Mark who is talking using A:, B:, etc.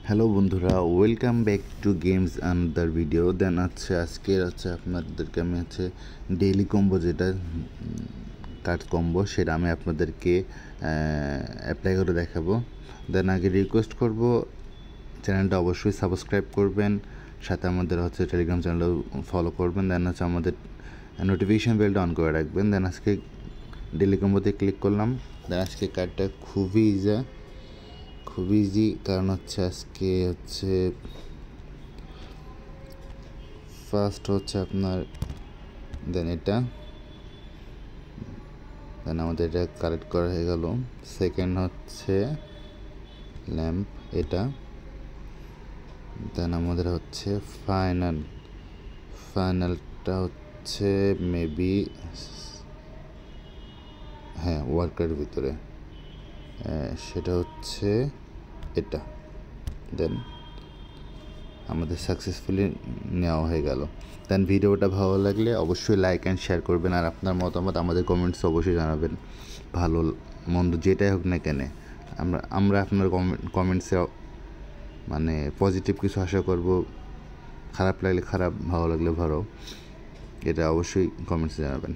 A: Hello বন্ধুরা, welcome back to games another video. Then আজকের আপনাদেরকে আমি ডেইলি কম্বো যেটা কার্ড কম্বো সেটা আমি আপনাদেরকে অ্যাপ্লাই করে দেখাবো। দেন আগে রিকোয়েস্ট করব চ্যানেলটা অবশ্যই সাবস্ক্রাইব করবেন, সাথে আমাদের টেলিগ্রাম চ্যানেলও ফলো করবেন। দেন আমাদের নোটিফিকেশান বেলটা অন করে রাখবেন। দেন আজকে ডেইলি কম্বোতে ক্লিক করলাম। দেন আজকে কার্ডটা খুবই ইজি, কারণ আজকে ফার্স্ট আপনার দেন এটা, দেন আমাদের এটা কালেক্ট করা হয়ে গেল। সেকেন্ড ল্যাম্প এটা, দেন আমাদের ফাইনালটা মেবি ওয়ার্কারের ভিতরে, সেটা এটা। দেন আমাদের সাকসেসফুলি নেওয়া হয়ে গেল। দেন ভিডিওটা ভালো লাগলে অবশ্যই লাইক অ্যান্ড শেয়ার করবেন, আর আপনার মতামত আমাদের কমেন্টস অবশ্যই জানাবেন। ভালো মন্দ যেটাই হোক না কেন, আমরা আপনার কমেন্টসে পজিটিভ কিছু আশা করব। খারাপ লাগলে খারাপ, ভালো লাগলে ভালো, এটা অবশ্যই কমেন্টসে জানাবেন।